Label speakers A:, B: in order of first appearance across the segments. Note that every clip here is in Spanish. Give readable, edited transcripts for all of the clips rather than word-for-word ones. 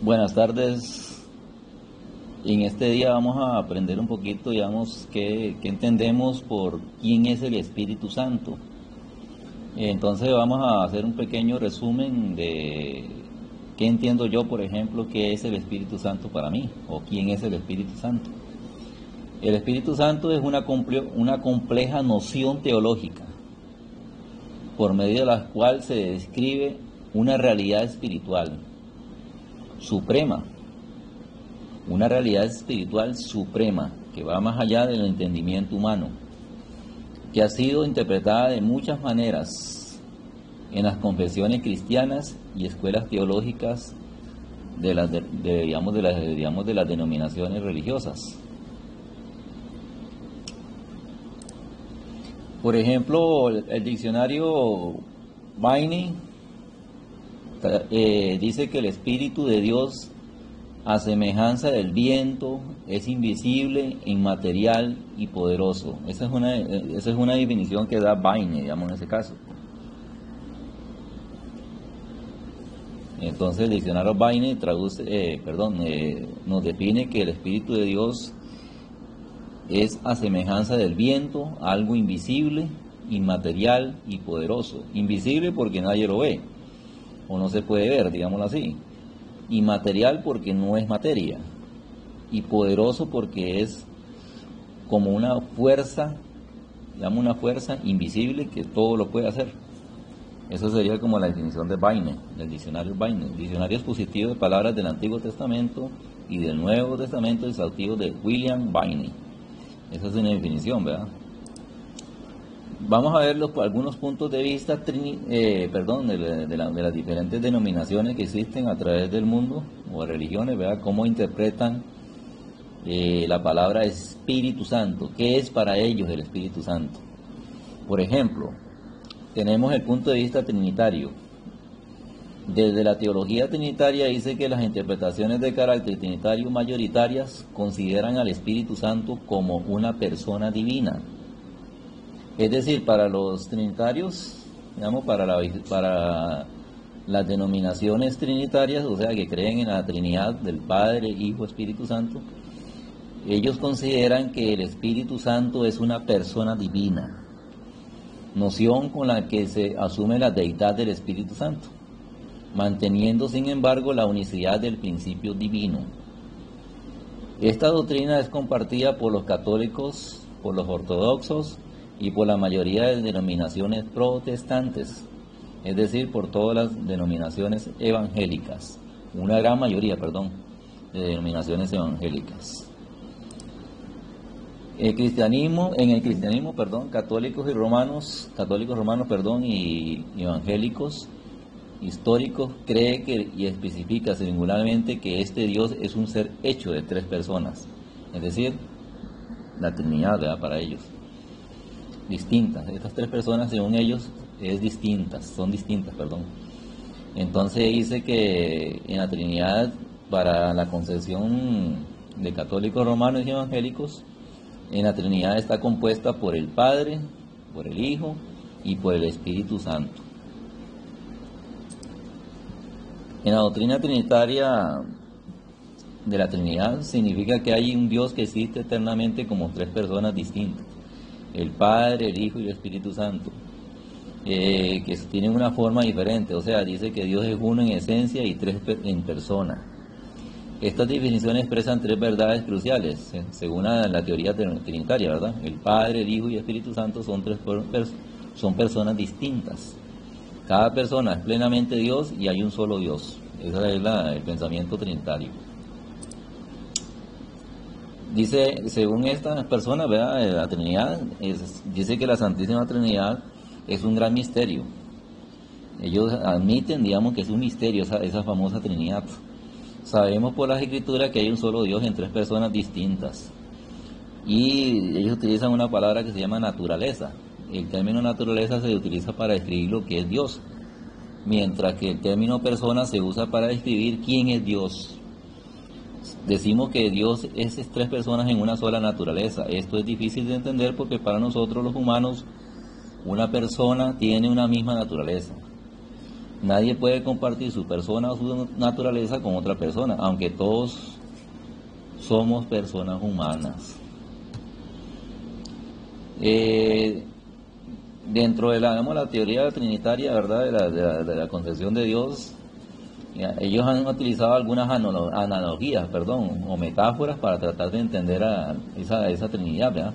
A: Buenas tardes. En este día vamos a aprender un poquito, digamos, qué entendemos por quién es el Espíritu Santo. Entonces vamos a hacer un pequeño resumen de qué entiendo yo, por ejemplo, qué es el Espíritu Santo para mí, o quién es el Espíritu Santo. El Espíritu Santo es una compleja noción teológica, por medio de la cual se describe una realidad espiritual suprema, una realidad espiritual suprema que va más allá del entendimiento humano, que ha sido interpretada de muchas maneras en las confesiones cristianas y escuelas teológicas de las denominaciones religiosas. Por ejemplo, el diccionario Vianney dice que el Espíritu de Dios, a semejanza del viento, es invisible, inmaterial y poderoso. Esa es una definición que da Vianney, digamos, en ese caso. Entonces el diccionario Vianney nos define que el Espíritu de Dios es a semejanza del viento, algo invisible, inmaterial y poderoso. Invisible porque nadie lo ve, o no se puede ver, digámoslo así. Inmaterial porque no es materia, y poderoso porque es como una fuerza, digamos, una fuerza invisible que todo lo puede hacer. Eso sería como la definición de Vianney, del diccionario Vianney. Diccionario expositivo de palabras del Antiguo Testamento y del Nuevo Testamento exhaustivo de William Vianney. Esa es una definición, ¿verdad? Vamos a ver algunos puntos de vista de las diferentes denominaciones que existen a través del mundo, o religiones, ¿verdad? Cómo interpretan la palabra Espíritu Santo. ¿Qué es para ellos el Espíritu Santo? Por ejemplo, tenemos el punto de vista trinitario. Desde la teología trinitaria dice que las interpretaciones de carácter trinitario mayoritarias consideran al Espíritu Santo como una persona divina. Es decir, para los trinitarios, digamos, para las denominaciones trinitarias, o sea, que creen en la Trinidad del Padre, Hijo, Espíritu Santo, ellos consideran que el Espíritu Santo es una persona divina, noción con la que se asume la deidad del Espíritu Santo, manteniendo sin embargo la unicidad del principio divino. Esta doctrina es compartida por los católicos, por los ortodoxos y por la mayoría de denominaciones protestantes, es decir, por todas las denominaciones evangélicas, una gran mayoría, de denominaciones evangélicas. En el cristianismo, católicos romanos, y evangélicos históricos cree y especifica singularmente que este Dios es un ser hecho de tres personas, es decir, la Trinidad, ¿verdad? Para ellos, distintas. Estas tres personas, según ellos, son distintas. Entonces dice que en la Trinidad, para la concepción de católicos romanos y evangélicos, en la Trinidad está compuesta por el Padre, por el Hijo y por el Espíritu Santo. En la doctrina trinitaria de la Trinidad significa que hay un Dios que existe eternamente como tres personas distintas: el Padre, el Hijo y el Espíritu Santo, que tienen una forma diferente. O sea, dice que Dios es uno en esencia y tres en persona. Estas definiciones expresan tres verdades cruciales, según la teoría trinitaria, ¿verdad? El Padre, el Hijo y el Espíritu Santo son personas distintas. Cada persona es plenamente Dios y hay un solo Dios. Ese es el pensamiento trinitario. Dice, según estas personas, ¿verdad?, la Trinidad, dice que la Santísima Trinidad es un gran misterio. Ellos admiten, digamos, que es un misterio esa famosa Trinidad. Sabemos por las Escrituras que hay un solo Dios en tres personas distintas. Y ellos utilizan una palabra que se llama naturaleza. El término naturaleza se utiliza para describir lo que es Dios, mientras que el término persona se usa para describir quién es Dios. Decimos que Dios es tres personas en una sola naturaleza. Esto es difícil de entender porque para nosotros los humanos una persona tiene una misma naturaleza. Nadie puede compartir su persona o su naturaleza con otra persona, aunque todos somos personas humanas. Dentro de la teoría trinitaria, ¿verdad?, de la concepción de Dios, ellos han utilizado algunas analogías, o metáforas para tratar de entender a esa Trinidad, ¿verdad?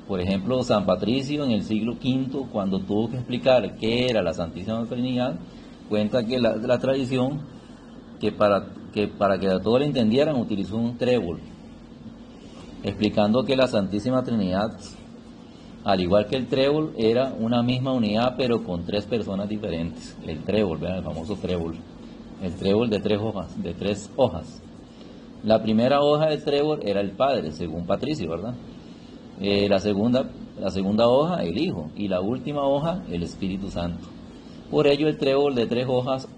A: Por ejemplo, San Patricio en el siglo V, cuando tuvo que explicar qué era la Santísima Trinidad, cuenta que la tradición, que para que todos lo entendieran, utilizó un trébol, explicando que la Santísima Trinidad, al igual que el trébol, era una misma unidad, pero con tres personas diferentes. El trébol, ¿verdad?, el famoso trébol. El trébol de tres hojas. La primera hoja del trébol era el Padre, según Patricio, ¿verdad? La segunda hoja, el Hijo, y la última hoja, el Espíritu Santo. Por ello, el trébol de tres hojas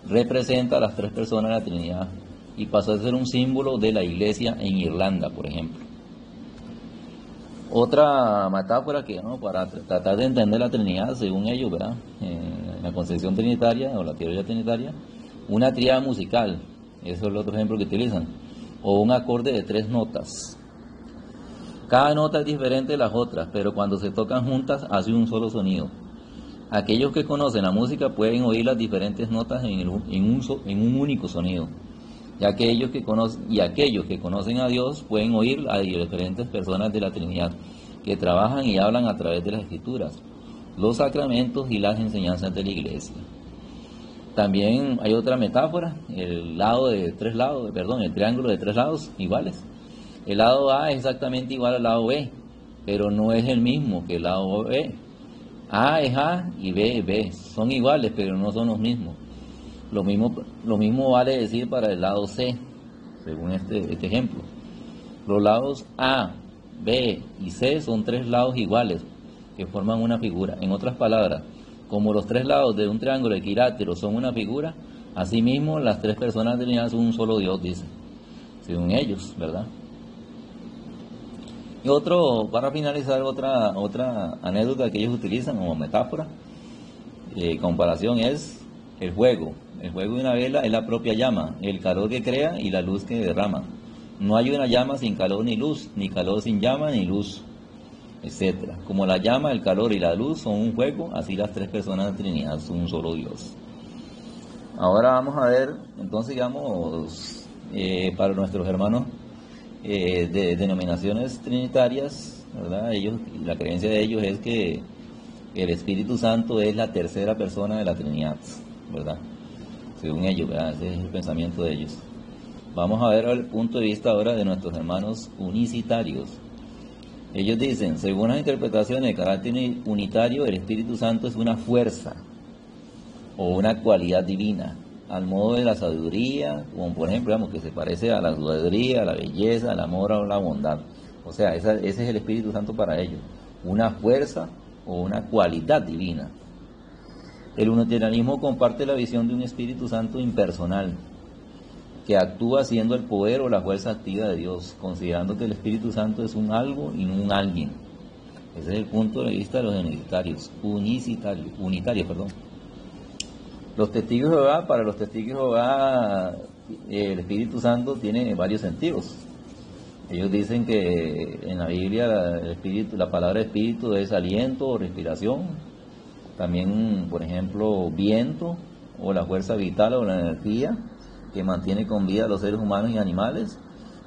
A: representa a las tres personas de la Trinidad y pasó a ser un símbolo de la Iglesia en Irlanda, por ejemplo. Otra metáfora que, para tratar de entender la Trinidad, según ellos, ¿verdad?, la concepción trinitaria o la teoría trinitaria, una tríada musical, eso es el otro ejemplo que utilizan, o un acorde de tres notas. Cada nota es diferente de las otras, pero cuando se tocan juntas hace un solo sonido. Aquellos que conocen la música pueden oír las diferentes notas en un único sonido. Y aquellos que conocen a Dios pueden oír a diferentes personas de la Trinidad, que trabajan y hablan a través de las Escrituras, los sacramentos y las enseñanzas de la Iglesia. También hay otra metáfora, el triángulo de tres lados iguales. El lado A es exactamente igual al lado B, pero no es el mismo que el lado B. A es A y B es B, son iguales, pero no son los mismos. Lo mismo vale decir para el lado C, según este ejemplo. Los lados A, B y C son tres lados iguales, que forman una figura. En otras palabras, como los tres lados de un triángulo equilátero son una figura, asimismo las tres personas de la Trinidad son un solo Dios, dice, según ellos, ¿verdad? Y para finalizar, otra anécdota que ellos utilizan como metáfora, comparación, es el fuego. El fuego de una vela es la propia llama, el calor que crea y la luz que derrama. No hay una llama sin calor ni luz, ni calor sin llama ni luz, etc. Como la llama, el calor y la luz son un fuego, así las tres personas de la Trinidad son un solo Dios. Ahora vamos a ver, entonces, digamos, para nuestros hermanos de denominaciones trinitarias, ¿verdad?, la creencia de ellos es que el Espíritu Santo es la tercera persona de la Trinidad, ¿verdad? Según ellos, ¿verdad? Ese es el pensamiento de ellos. Vamos a ver el punto de vista ahora de nuestros hermanos unicitarios. Ellos dicen, según las interpretaciones de carácter unitario, el Espíritu Santo es una fuerza o una cualidad divina, al modo de la sabiduría, como por ejemplo, digamos, que se parece a la sabiduría, a la belleza, al amor o a la bondad. O sea, ese es el Espíritu Santo para ellos, una fuerza o una cualidad divina. El unitarianismo comparte la visión de un Espíritu Santo impersonal, que actúa siendo el poder o la fuerza activa de Dios, considerando que el Espíritu Santo es un algo y no un alguien. Ese es el punto de vista de los unitarios. Los testigos de Jehová, para los testigos de Jehová, el Espíritu Santo tiene varios sentidos. Ellos dicen que en la Biblia la palabra espíritu es aliento o respiración. También, por ejemplo, viento o la fuerza vital o la energía que mantiene con vida a los seres humanos y animales.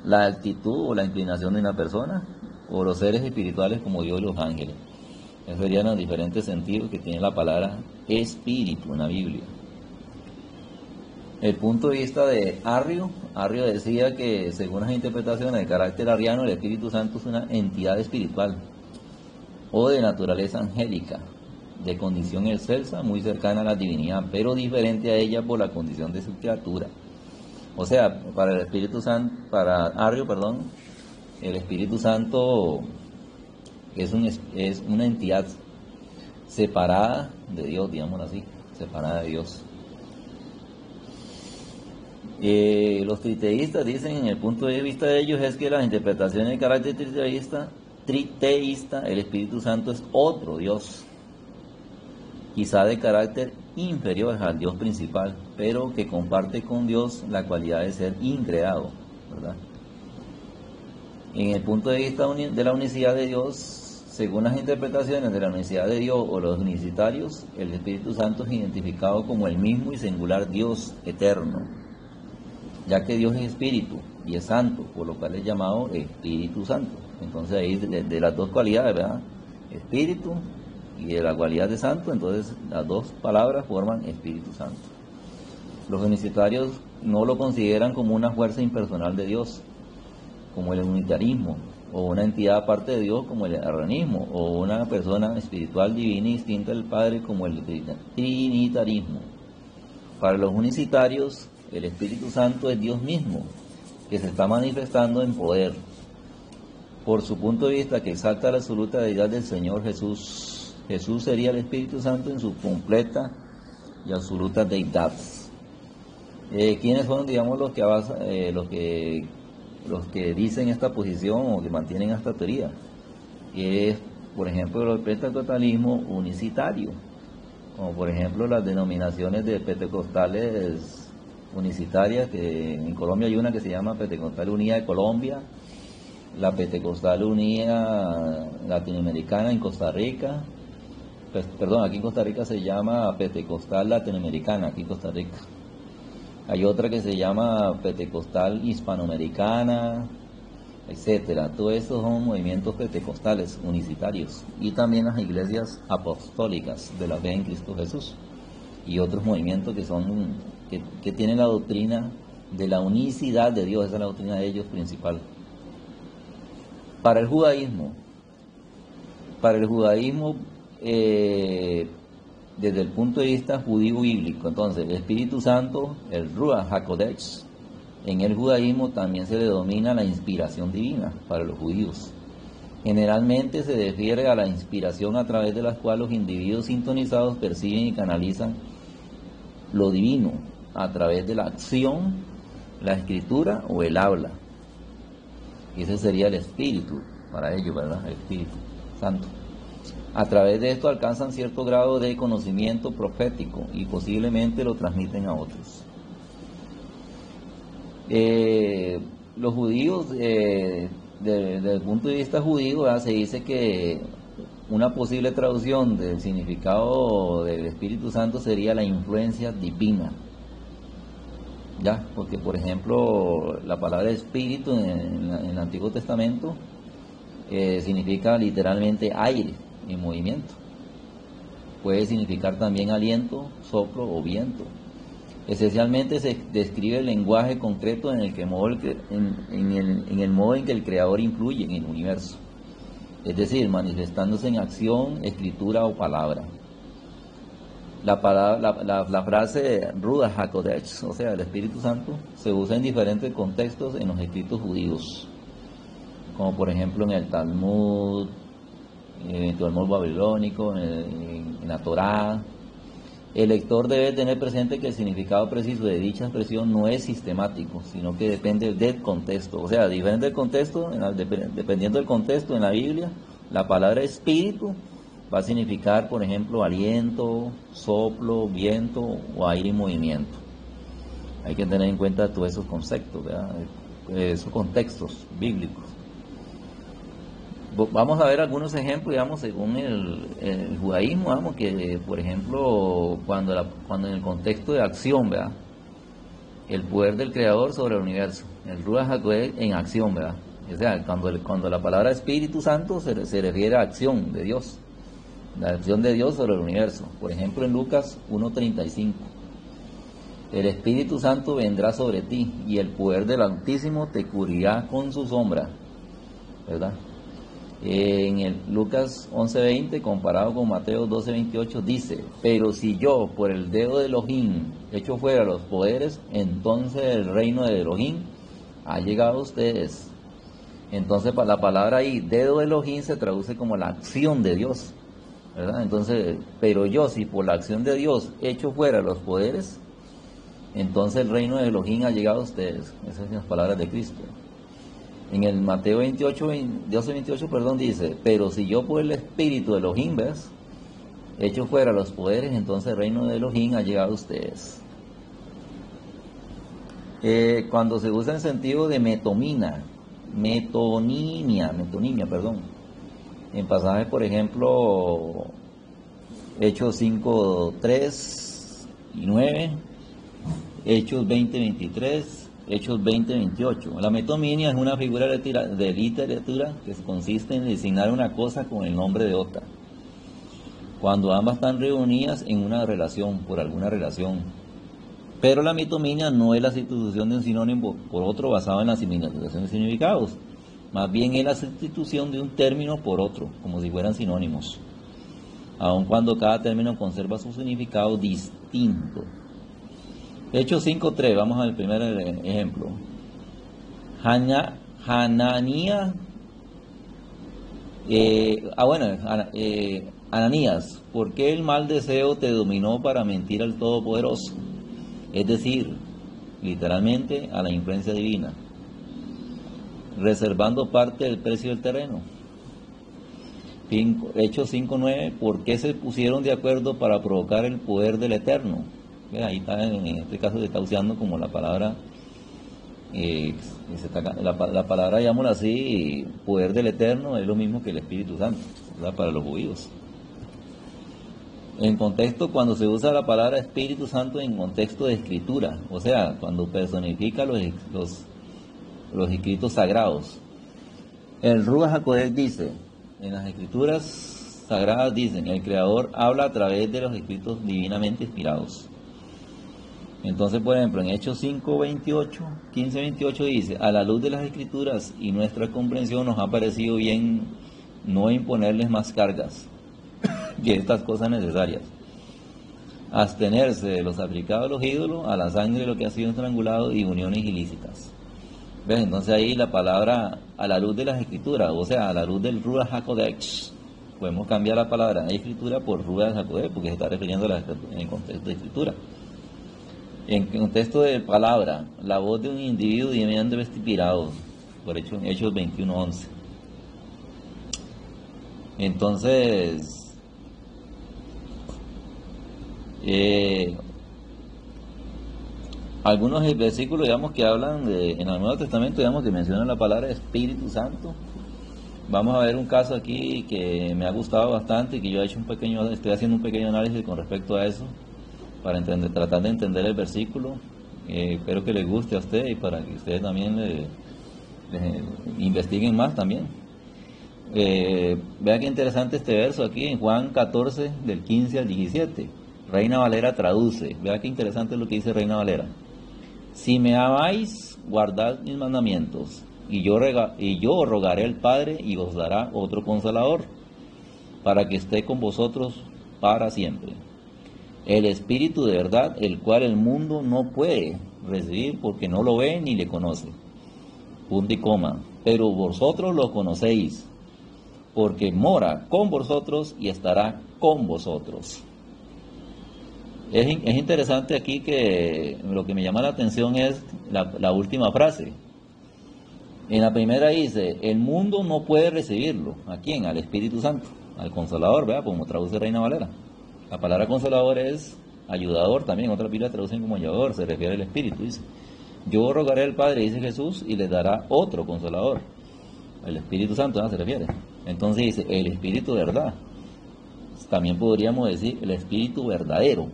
A: La actitud o la inclinación de una persona, o los seres espirituales como Dios y los ángeles. Esos serían los diferentes sentidos que tiene la palabra espíritu en la Biblia. El punto de vista de Arrio decía que, según las interpretaciones de carácter arriano, el Espíritu Santo es una entidad espiritual o de naturaleza angélica, de condición excelsa, muy cercana a la divinidad, pero diferente a ella por la condición de su criatura. O sea, para Arrio, el Espíritu Santo es una entidad separada de Dios, digámoslo así, separada de Dios. Los triteístas dicen, en el punto de vista de ellos, es que las interpretaciones de carácter triteísta, el Espíritu Santo es otro Dios. quizá de carácter inferior al Dios principal, pero que comparte con Dios la cualidad de ser increado, ¿verdad? En el punto de vista de la unicidad de Dios, según las interpretaciones de la unicidad de Dios o los unicitarios, el Espíritu Santo es identificado como el mismo y singular Dios eterno, ya que Dios es Espíritu y es Santo, por lo cual es llamado Espíritu Santo. Entonces ahí de las dos cualidades, ¿verdad? Espíritu y de la cualidad de Santo, entonces las dos palabras forman Espíritu Santo. Los unicitarios no lo consideran como una fuerza impersonal de Dios, como el unitarismo, o una entidad aparte de Dios como el arrianismo, o una persona espiritual divina y distinta del Padre como el trinitarismo. Para los unicitarios, el Espíritu Santo es Dios mismo, que se está manifestando en poder. Por su punto de vista, que exalta la absoluta deidad del Señor Jesús. Jesús sería el Espíritu Santo en su completa y absoluta deidad. ¿Quiénes son, digamos, los que dicen esta posición o que mantienen esta teoría? Es, por ejemplo, el pentecostalismo unicitario, como por ejemplo las denominaciones de pentecostales unicitarias, que en Colombia hay una que se llama Pentecostal Unida de Colombia, la Pentecostal Unida Latinoamericana en Costa Rica, aquí en Costa Rica se llama Pentecostal Latinoamericana, aquí en Costa Rica. Hay otra que se llama Pentecostal Hispanoamericana, etcétera. Todos estos son movimientos pentecostales unicitarios, y también las iglesias apostólicas de la fe en Cristo Jesús y otros movimientos que tienen la doctrina de la unicidad de Dios. Esa es la doctrina de ellos principal. Para el judaísmo, desde el punto de vista judío bíblico, entonces el Espíritu Santo, el Ruach HaKodesh, en el judaísmo también se le denomina la inspiración divina para los judíos. Generalmente se refiere a la inspiración a través de la cual los individuos sintonizados perciben y canalizan lo divino a través de la acción, la escritura o el habla. Ese sería el Espíritu para ellos, ¿verdad? El Espíritu Santo. A través de esto alcanzan cierto grado de conocimiento profético y posiblemente lo transmiten a otros. Los judíos, desde el punto de vista judío, ¿verdad?, se dice que una posible traducción del significado del Espíritu Santo sería la influencia divina. ¿Ya? Porque, por ejemplo, la palabra espíritu en el Antiguo Testamento significa literalmente aire en movimiento. Puede significar también aliento, soplo o viento. Esencialmente se describe el lenguaje concreto en el modo en que el Creador influye en el universo, es decir, manifestándose en acción, escritura o palabra. La frase Ruach HaKodesh, o sea, el Espíritu Santo, se usa en diferentes contextos en los escritos judíos, como por ejemplo en el Talmud, en el Talmud babilónico, en la Torá. El lector debe tener presente que el significado preciso de dicha expresión no es sistemático, sino que depende del contexto. O sea, diferente del contexto, dependiendo del contexto en la Biblia, la palabra espíritu va a significar, por ejemplo, aliento, soplo, viento o aire en movimiento. Hay que tener en cuenta todos esos conceptos, ¿verdad?, esos contextos bíblicos. Vamos a ver algunos ejemplos, digamos, según el judaísmo, digamos, que por ejemplo, cuando en el contexto de acción, ¿verdad?, el poder del Creador sobre el universo, el Ruach HaKodesh en acción, ¿verdad?, o sea, cuando la palabra Espíritu Santo se refiere a acción de Dios, la acción de Dios sobre el universo. Por ejemplo, en Lucas 1:35, el Espíritu Santo vendrá sobre ti y el poder del Altísimo te cubrirá con su sombra, ¿verdad? En el Lucas 11:20, comparado con Mateo 12:28, dice: pero si yo por el dedo de Elohim echo fuera los poderes, entonces el reino de Elohim ha llegado a ustedes. Entonces la palabra ahí, dedo de Elohim, se traduce como la acción de Dios, ¿verdad? Entonces, pero yo si por la acción de Dios echo fuera los poderes, entonces el reino de Elohim ha llegado a ustedes. Esas son las palabras de Cristo. En el Mateo 12:28, dice: pero si yo por el Espíritu de Elohim, ¿ves?, Hecho fuera los poderes, entonces el reino de Elohim ha llegado a ustedes. Cuando se usa en sentido de metonimia, perdón. En pasajes, por ejemplo, Hechos 5, 3 y 9, Hechos 20, 23, Hechos 20, 28. La metonímia es una figura de literatura que consiste en designar una cosa con el nombre de otra, cuando ambas están reunidas en una relación, por alguna relación. Pero la mitonímia no es la sustitución de un sinónimo por otro basado en la asimilación de significados. Más bien es la sustitución de un término por otro, como si fueran sinónimos, aun cuando cada término conserva su significado distinto. Hechos 5.3, vamos al primer ejemplo. Ananías, ¿por qué el mal deseo te dominó para mentir al Todopoderoso? Es decir, literalmente a la influencia divina, reservando parte del precio del terreno. Hechos 5.9, ¿por qué se pusieron de acuerdo para provocar el poder del Eterno? Ahí está, en este caso se está usando como la palabra, la palabra, llamémosla así, poder del Eterno, es lo mismo que el Espíritu Santo, ¿verdad? Para los judíos. En contexto, cuando se usa la palabra Espíritu Santo en contexto de escritura, o sea, cuando personifica los escritos sagrados. El Ruach HaKodesh dice, en las escrituras sagradas dicen, el Creador habla a través de los escritos divinamente inspirados. Entonces, por ejemplo, en Hechos 5:28, 15:28 dice, a la luz de las escrituras y nuestra comprensión nos ha parecido bien no imponerles más cargas que estas cosas necesarias, abstenerse de los aplicados a los ídolos, a la sangre de lo que ha sido estrangulado y uniones ilícitas. ¿Ves? Entonces ahí la palabra a la luz de las escrituras, o sea, a la luz del Ruach HaKodesh, podemos cambiar la palabra escritura por Ruach HaKodesh, porque se está refiriendo en el contexto de escritura. En contexto de palabra, la voz de un individuo divinamente inspirado, por hecho en Hechos 21:11. Entonces, algunos versículos, digamos, que hablan en el Nuevo Testamento, digamos, que mencionan la palabra Espíritu Santo. Vamos a ver un caso aquí que me ha gustado bastante y que yo estoy haciendo un pequeño análisis con respecto a eso, para tratar de entender el versículo. Espero que les guste a ustedes y para que ustedes también investiguen más también. Vean qué interesante este verso aquí en Juan 14, del 15 al 17. Reina Valera traduce. Vean qué interesante lo que dice Reina Valera. Si me amáis, guardad mis mandamientos, y yo rogaré al Padre y os dará otro Consolador, para que esté con vosotros para siempre. El Espíritu de verdad, el cual el mundo no puede recibir porque no lo ve ni le conoce. Punto y coma. Pero vosotros lo conocéis, porque mora con vosotros y estará con vosotros. Es interesante aquí que lo que me llama la atención es la última frase. En la primera dice, el mundo no puede recibirlo. ¿A quién? Al Espíritu Santo, al Consolador, ¿verdad? Como traduce Reina Valera. La palabra Consolador es ayudador también, otras Biblias traducen como ayudador, se refiere al Espíritu, dice. Yo rogaré al Padre, dice Jesús, y les dará otro Consolador. El Espíritu Santo, ¿no? Se refiere. Entonces dice, el Espíritu de verdad. También podríamos decir el Espíritu verdadero.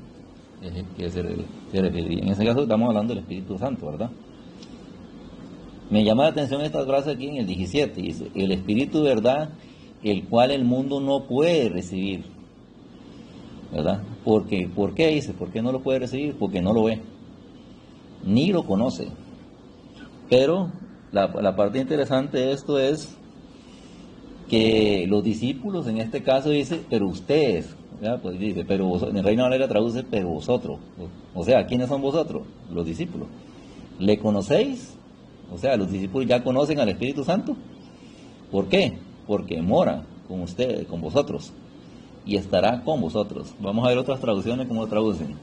A: Es el que se referiría. En ese caso estamos hablando del Espíritu Santo, ¿verdad? Me llama la atención esta frase aquí en el 17, dice, el Espíritu de verdad, el cual el mundo no puede recibir, ¿verdad? ¿Por qué dice? ¿Por qué no lo puede recibir? Porque no lo ve, ni lo conoce. Pero la parte interesante de esto es que los discípulos, en este caso dice, pero ustedes, ¿verdad? Pues dice, pero vosotros, en Reina Valera traduce, pero vosotros, o sea, ¿quiénes son vosotros? Los discípulos. ¿Le conocéis? O sea, los discípulos ya conocen al Espíritu Santo. ¿Por qué? Porque mora con ustedes, con vosotros, y estará con vosotros. Vamos a ver otras traducciones, cómo traducen.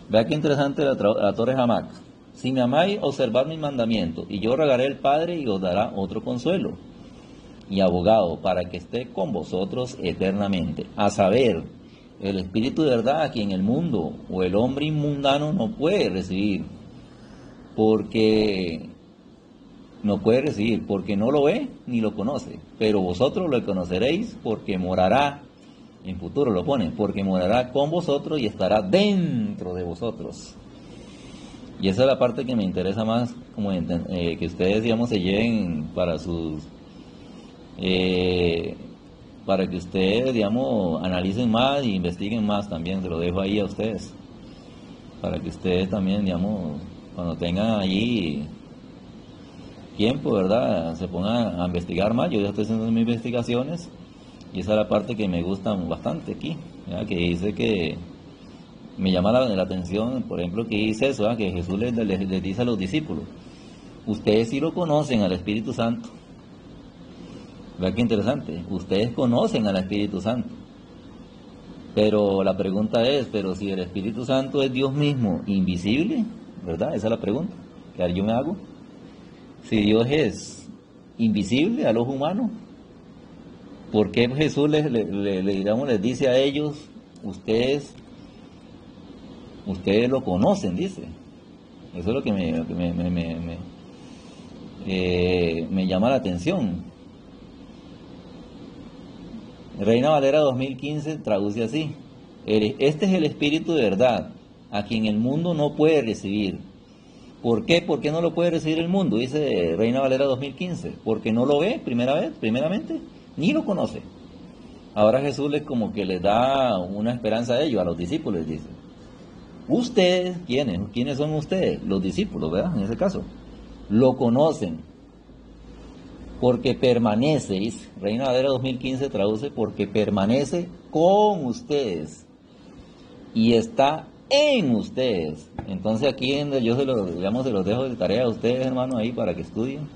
A: Vea qué interesante la Torre Hamac. Si me amáis, observad mis mandamientos, y yo rogaré al Padre y os dará otro consuelo y abogado para que esté con vosotros eternamente, a saber, el Espíritu de verdad a quien el mundo o el hombre inmundano no puede recibir, porque no lo ve ni lo conoce, pero vosotros lo conoceréis porque morará, en futuro lo pone, porque morará con vosotros y estará dentro de vosotros. Y esa es la parte que me interesa más, como que ustedes, digamos, se lleven para sus, para que ustedes, digamos, analicen más e investiguen más también. Se lo dejo ahí a ustedes, para que ustedes también, digamos, cuando tengan allí tiempo, ¿verdad?, se pongan a investigar más. Yo ya estoy haciendo mis investigaciones y esa es la parte que me gusta bastante aquí, ¿verdad?, que dice que me llama la atención, por ejemplo, que dice eso, que Jesús les dice a los discípulos, ustedes sí lo conocen al Espíritu Santo. ¿Verdad qué interesante? Ustedes conocen al Espíritu Santo. Pero la pregunta es, pero si el Espíritu Santo es Dios mismo, invisible, ¿verdad? Esa es la pregunta que yo me hago. Si Dios es invisible a los humanos, ¿por qué Jesús les dice a ellos, ustedes lo conocen, dice? Eso es lo que me llama la atención. Reina Valera 2015 traduce así: este es el Espíritu de verdad, a quien el mundo no puede recibir. ¿Por qué? ¿Por qué no lo puede recibir el mundo? Dice Reina Valera 2015. Porque no lo ve, primeramente, ni lo conoce. Ahora Jesús como que les da una esperanza a ellos, a los discípulos, dice. Ustedes, ¿quiénes son ustedes? Los discípulos, ¿verdad? En ese caso. Lo conocen. Porque permanece, dice. Reina Valera 2015 traduce, porque permanece con ustedes. Y está en ustedes. Entonces aquí yo se los dejo de tarea a ustedes, hermanos, ahí para que estudien.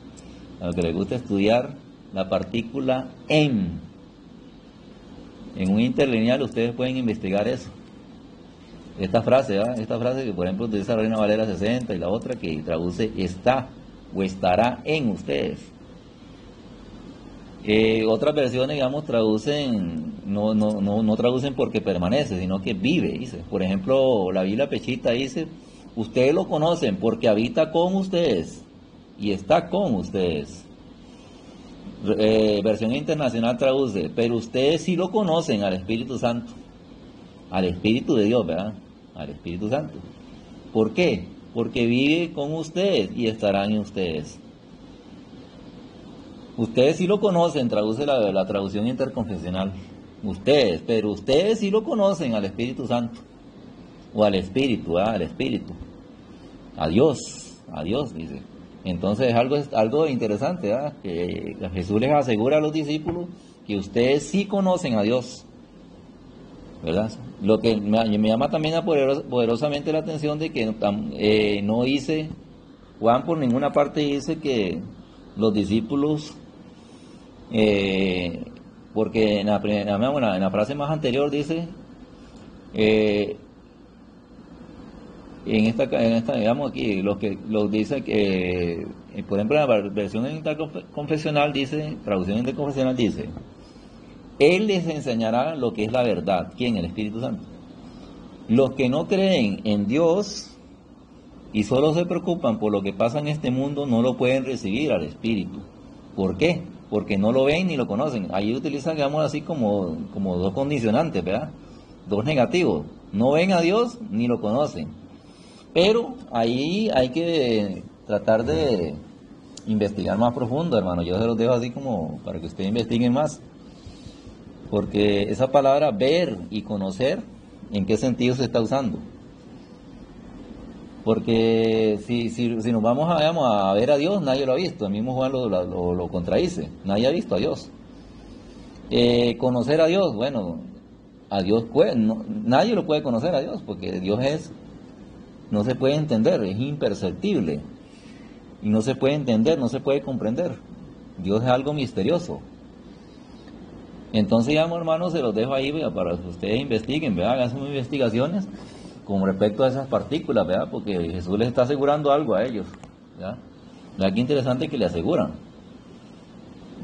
A: A los que les gusta estudiar la partícula en. En un interlineal ustedes pueden investigar eso. Esta frase que por ejemplo utiliza Reina Valera 60 y la otra que traduce está o estará en ustedes. Otras versiones, digamos, traducen, no traducen porque permanece, sino que vive, dice. Por ejemplo, la Biblia Pechita dice, ustedes lo conocen porque habita con ustedes y está con ustedes. Versión internacional traduce, pero ustedes sí lo conocen al Espíritu Santo, al Espíritu de Dios, ¿verdad? Al Espíritu Santo. ¿Por qué? Porque vive con ustedes y estarán en ustedes. Ustedes sí lo conocen, traduce la traducción interconfesional. Ustedes, pero ustedes sí lo conocen al Espíritu Santo. O al Espíritu, al Espíritu. A Dios, dice. Entonces es algo interesante, ¿verdad? Que Jesús les asegura a los discípulos que ustedes sí conocen a Dios, ¿verdad? Lo que me llama también poderosamente la atención de que no dice, Juan por ninguna parte dice que los discípulos, porque en la frase más anterior dice, en esta digamos aquí, los dice que, por ejemplo, en la versión interconfesional dice, traducción interconfesional dice, Él les enseñará lo que es la verdad. ¿Quién? El Espíritu Santo. Los que no creen en Dios y solo se preocupan por lo que pasa en este mundo no lo pueden recibir al Espíritu. ¿Por qué? Porque no lo ven ni lo conocen. Ahí utilizan, digamos así, como dos condicionantes, ¿verdad? Dos negativos. No ven a Dios ni lo conocen. Pero ahí hay que tratar de investigar más profundo, hermano. Yo se los dejo así como para que ustedes investiguen más. Porque esa palabra ver y conocer, ¿en qué sentido se está usando? Porque si nos vamos a ver a Dios, nadie lo ha visto. El mismo Juan lo contradice. Nadie ha visto a Dios. Conocer a Dios, bueno, a Dios nadie lo puede conocer a Dios, porque Dios no se puede entender, es imperceptible. Y no se puede entender, no se puede comprender. Dios es algo misterioso. Entonces, digamos, hermanos, se los dejo ahí, ¿verdad?, para que ustedes investiguen, ¿verdad?, hagan sus investigaciones con respecto a esas partículas, ¿verdad?, porque Jesús les está asegurando algo a ellos, ¿verdad? ¿Verdad qué interesante que le aseguran?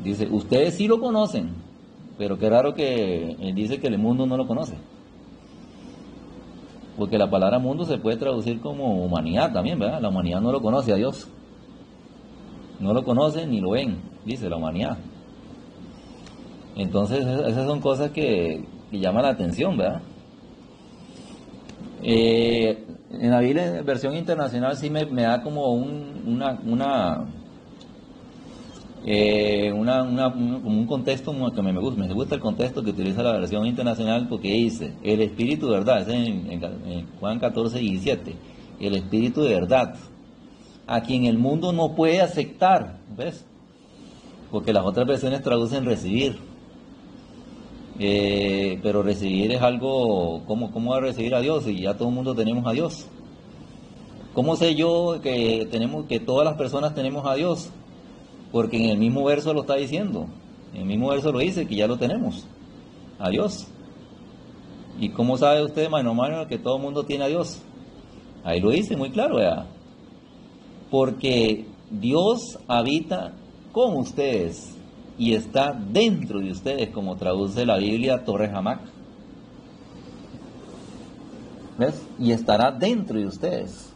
A: Dice, ustedes sí lo conocen, pero qué raro que él dice que el mundo no lo conoce. Porque la palabra mundo se puede traducir como humanidad también, ¿verdad? La humanidad no lo conoce a Dios. No lo conocen ni lo ven, dice la humanidad. Entonces esas son cosas que llaman la atención, ¿verdad? En la Biblia, en versión internacional, sí me da como como un contexto que me gusta el contexto que utiliza la versión internacional, porque dice, el Espíritu de verdad, es en Juan 14, 17, el Espíritu de verdad, a quien el mundo no puede aceptar, ¿ves? Porque las otras versiones traducen recibir. Pero recibir es algo, ¿cómo va a recibir a Dios? Y ya todo el mundo tenemos a Dios. ¿Cómo sé yo que todas las personas tenemos a Dios? Porque en el mismo verso lo está diciendo. En el mismo verso lo dice, que ya lo tenemos, a Dios. ¿Y cómo sabe usted, mano, que todo el mundo tiene a Dios? Ahí lo dice muy claro, ¿verdad? Porque Dios habita con ustedes y está dentro de ustedes, como traduce la Biblia Torre Hamac. ¿Ves? Y estará dentro de ustedes.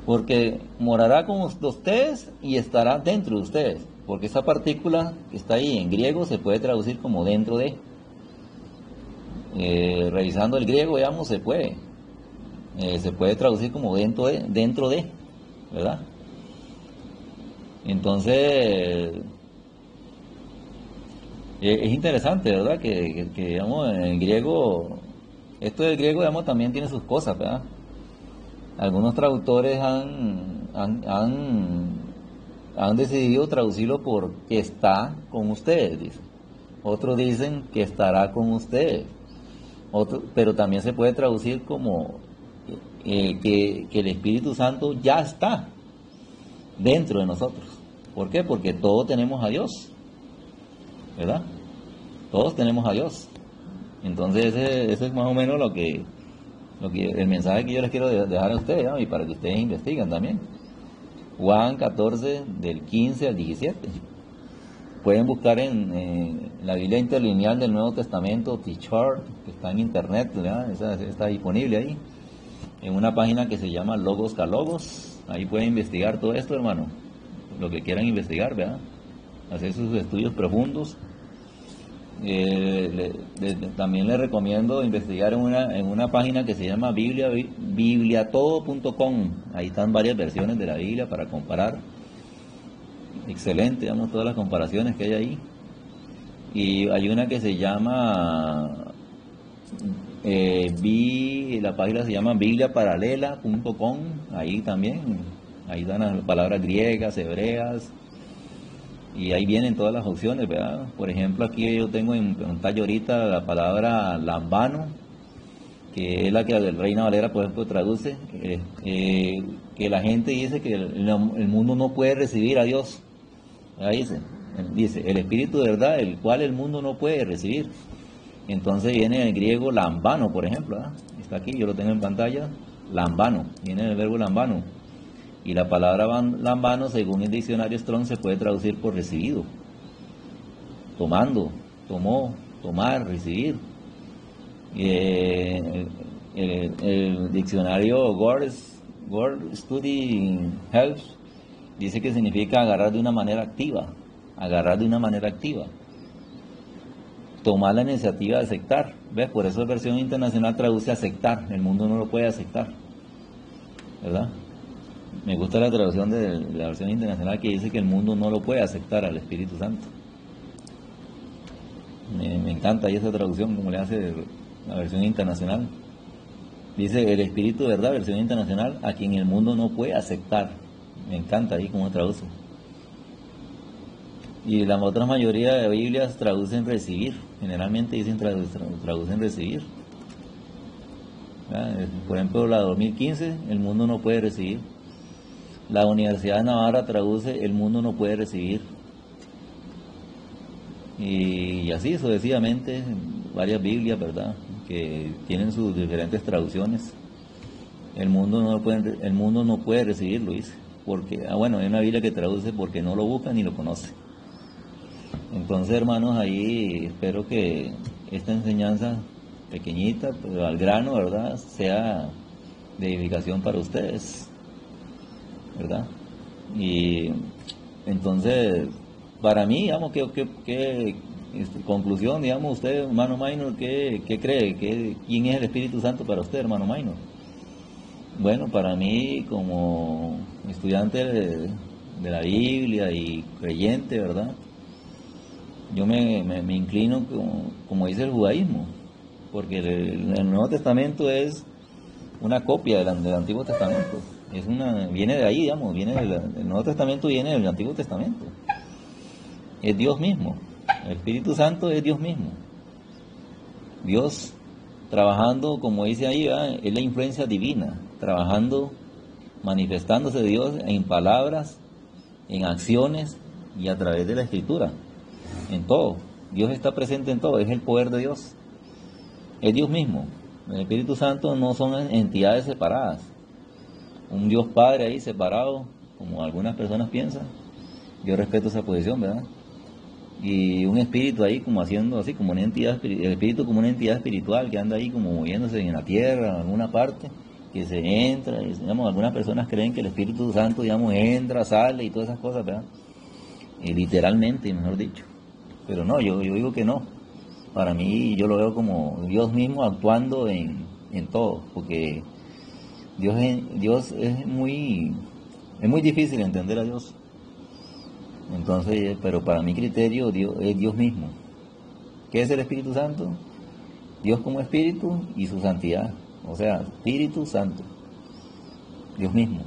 A: Porque morará con ustedes y estará dentro de ustedes. Porque esa partícula que está ahí en griego se puede traducir como dentro de. Revisando el griego, digamos, se puede. Se puede traducir como dentro de, ¿verdad? Entonces, es interesante, ¿verdad? Que, digamos, en griego, esto del griego, digamos, también tiene sus cosas, ¿verdad? Algunos traductores han decidido traducirlo por que está con ustedes, dice. Otros dicen que estará con ustedes. Pero también se puede traducir como que el Espíritu Santo ya está dentro de nosotros. ¿Por qué? Porque todos tenemos a Dios, ¿verdad? Todos tenemos a Dios. Entonces ese es más o menos el mensaje que yo les quiero dejar a ustedes, ¿no? Y para que ustedes investiguen también. Juan 14, del 15 al 17. Pueden buscar en la Biblia Interlineal del Nuevo Testamento, T-Chart, que está en internet, ¿verdad? Esa está disponible ahí, en una página que se llama Logos Calogos. Ahí pueden investigar todo esto, hermano, lo que quieran investigar, ¿verdad? Hacer sus estudios profundos. También les recomiendo investigar en una página que se llama bibliatodo.com. Ahí están varias versiones de la Biblia para comparar. Excelente, digamos, todas las comparaciones que hay ahí. Y hay una que se llama la página se llama bibliaparalela.com. Ahí también, ahí dan las palabras griegas, hebreas, y ahí vienen todas las opciones, ¿verdad? Por ejemplo, aquí yo tengo en pantalla ahorita la palabra lambano, que es la que el Reina Valera, por ejemplo, traduce, que la gente dice que el mundo no puede recibir a Dios. Ahí dice, el Espíritu de verdad, el cual el mundo no puede recibir. Entonces viene en el griego lambano, por ejemplo, ¿verdad? Está aquí, yo lo tengo en pantalla, lambano, viene el verbo lambano. Y la palabra lambano, según el diccionario Strong, se puede traducir por recibido. Tomando, tomó, tomar, recibir. El diccionario World Study Health dice que significa agarrar de una manera activa. Agarrar de una manera activa. Tomar la iniciativa de aceptar. ¿Ves? Por eso la versión internacional traduce aceptar. El mundo no lo puede aceptar, ¿verdad? Me gusta la traducción de la versión internacional que dice que el mundo no lo puede aceptar al Espíritu Santo. Me encanta ahí esa traducción, como le hace la versión internacional. Dice el Espíritu de verdad, versión internacional, a quien el mundo no puede aceptar. Me encanta ahí cómo traduce. Y la otra mayoría de Biblias traducen recibir. Generalmente dicen traducen recibir. Por ejemplo, la 2015, el mundo no puede recibir. La Universidad de Navarra traduce el mundo no puede recibir. Y así sucesivamente, varias Biblias, ¿verdad?, que tienen sus diferentes traducciones. El mundo no puede recibirlo, dice. Porque, bueno, hay una Biblia que traduce porque no lo busca ni lo conoce. Entonces, hermanos, ahí espero que esta enseñanza pequeñita, pero al grano, ¿verdad? Sea de edificación para ustedes, ¿verdad? Y entonces, para mí, digamos, conclusión, digamos, usted, hermano Maynor, ¿qué cree? ¿Quién es el Espíritu Santo para usted, hermano Maynor? Bueno, para mí, como estudiante de la Biblia y creyente, ¿verdad? Yo me inclino como dice el judaísmo, porque el Nuevo Testamento es una copia del Antiguo Testamento. Viene de ahí, digamos, el Nuevo Testamento viene del Antiguo Testamento. Es Dios mismo. El Espíritu Santo es Dios mismo. Dios trabajando, como dice ahí, ¿verdad? Es la influencia divina, trabajando, manifestándose Dios en palabras, en acciones y a través de la Escritura, en todo. Dios está presente en todo, es el poder de Dios. Es Dios mismo. El Espíritu Santo no son entidades separadas. Un Dios Padre ahí separado, como algunas personas piensan. Yo respeto esa posición, ¿verdad? Y un espíritu ahí como haciendo así, como una entidad, el espíritu como una entidad espiritual que anda ahí como moviéndose en la tierra, en alguna parte, que se entra, y, digamos, algunas personas creen que el Espíritu Santo, digamos, entra, sale y todas esas cosas, ¿verdad? Literalmente, mejor dicho. Pero no, yo digo que no. Para mí yo lo veo como Dios mismo actuando en todo, porque Dios es muy difícil entender a Dios. Entonces, pero para mi criterio Dios es Dios mismo. ¿Qué es el Espíritu Santo? Dios como Espíritu y su santidad. O sea, Espíritu Santo. Dios mismo.